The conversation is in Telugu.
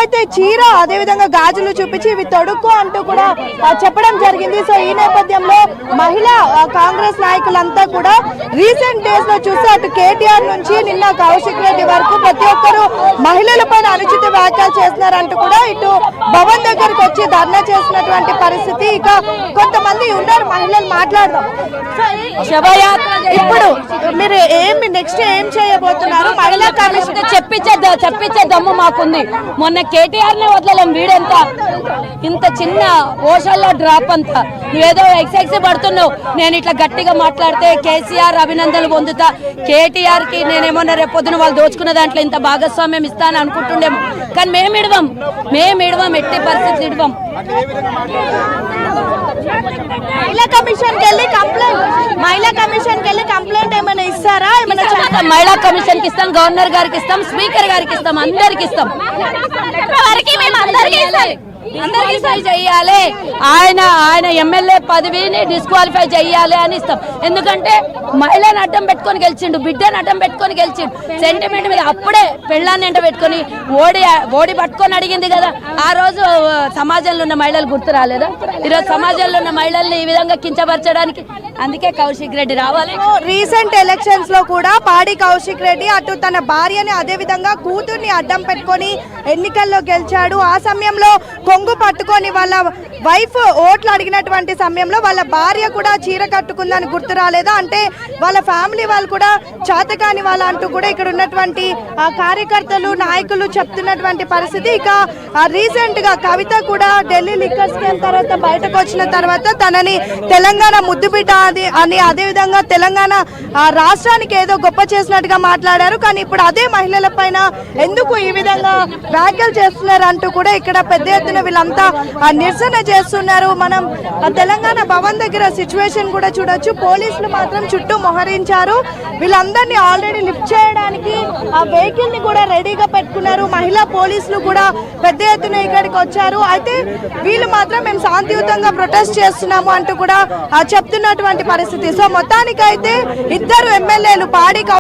ఏవైతే చీర అదే విధంగా గాజులు చూపించి ఇవి తొడుక్కో అంటూ కూడా చెప్పడం జరిగింది. సో ఈ నేపథ్యంలో మహిళా కాంగ్రెస్ నాయకులంతా కూడా రీసెంట్ డేస్ లో చూస్తే అటు కేటీఆర్ నుంచి నిన్న కౌశిక్ రెడ్డి వరకు ప్రతి ఒక్కరు మహిళల పైన అనుచిత వ్యాఖ్యలు చేస్తున్నారంటూ కూడా ఇటు భవన్ దగ్గరకు వచ్చి ధర్నా చేసినటువంటి పరిస్థితి. ఇక కొంతమంది ఉన్నారు మహిళలు, మాట్లాడదాం. ఇప్పుడు మీరు నెక్స్ట్ ఏం చేయబోతున్నారు? మహిళా కమిషన్ చెప్పించే దమ్ము మాకుంది. మొన్న కేటీఆర్ నే వదలలేం. వీడంతా ఇంత చిన్న ఓషాల్లో డ్రాప్ అంతా నువ్వేదో ఎక్సైజ్ పడుతున్నావు. నేను ఇట్లా గట్టిగా మాట్లాడితే కేసీఆర్ అభినందనలు పొందుతా, కేటీఆర్ కి నేనేమన్నా రేపొద్దున వాళ్ళు దోచుకున్న దాంట్లో ఇంత భాగస్వామ్యం ఇస్తాను అనుకుంటుండేమో. కానీ మేము ఇడవం, ఎట్టి పరిస్థితి ఇడవం. మహిళా కమిషన్ కెళ్ళి కంప్లైంట్ ఏమైనా ఇస్తారా? మహిళా కమిషన్ కి ఇస్తాం, గవర్నర్ గారికి ఇస్తాం, స్పీకర్ గారికి ఇస్తాం, అందరికి ఇస్తాం. అందరికీ చెయ్యాలి. ఆయన ఎమ్మెల్యే పదవిని డిస్క్వాలిఫై చెయ్యాలి అని ఇస్తాం. ఎందుకంటే మహిళను అడ్డం పెట్టుకొని గెలిచిండు, బిడ్డను అడ్డం పెట్టుకొని గెలిచిండు. సెంటిమెంట్ మీద అప్పుడే పెళ్ళాన్ని ఎంట పెట్టుకొని ఓడి పట్టుకొని అడిగింది కదా. ఆ రోజు సమాజంలో ఉన్న మహిళలు గుర్తు రాలేదా? ఈరోజు సమాజంలో ఉన్న మహిళల్ని ఈ విధంగా కించపరచడానికి అందుకే కౌశిక్ రెడ్డి రావాలి. రీసెంట్ ఎలక్షన్స్ లో కూడా పాడి కౌశిక్ రెడ్డి అటు తన భార్యని అదే విధంగా కూతుర్ని అడ్డం పెట్టుకొని ఎన్నికల్లో గెలిచాడు. ఆ సమయంలో కొంగు పట్టుకొని వాళ్ళ వైఫ్ ఓట్లు అడిగినటువంటి సమయంలో వాళ్ళ భార్య కూడా చీర కట్టుకుందని గుర్తు రాలేదా? అంటే వాళ్ళ ఫ్యామిలీ వాళ్ళు కూడా చేతకాని వాళ్ళ అంటూ కూడా ఇక్కడ ఉన్నటువంటి కార్యకర్తలు నాయకులు చెప్తున్నటువంటి పరిస్థితి. ఇక రీసెంట్ గా కవిత కూడా ఢిల్లీ లిక్కర్ స్కామ్ తర్వాత బయటకు వచ్చిన తర్వాత తనని తెలంగాణ ముద్దుబిడ్డ అని అదే విధంగా తెలంగాణ రాష్ట్రానికి ఏదో గొప్ప చేసినట్టుగా మాట్లాడారు. కానీ ఇప్పుడు అదే మహిళల పైన ఎందుకు ఈ విధంగా వ్యాఖ్యలు చేస్తున్నారు అంటూ కూడా ఇక్కడ పెద్ద ఎత్తున వీళ్ళంతా నిరసన చేస్తున్నారు. మనం తెలంగాణ భవన్ దగ్గర సిచ్యువేషన్ కూడా చూడొచ్చు. పోలీసులు మాత్రం చుట్టూ మోహరించారు. వీళ్ళందరినీ ఆల్రెడీ లిఫ్ట్ చేయడానికి ఆ వెహికల్ ని కూడా రెడీగా పెట్టుకున్నారు. మహిళా పోలీసులు కూడా పెద్ద ఎత్తున ఇక్కడికి వచ్చారు. అయితే వీళ్ళు మాత్రం మేము శాంతియుతంగా ప్రొటెస్ట్ చేస్తున్నాము అంటూ కూడా చెప్తున్నటువంటి పరిస్థితి. సో మొత్తానికైతే ఇద్దరు ఎమ్మెల్యేలు పాడి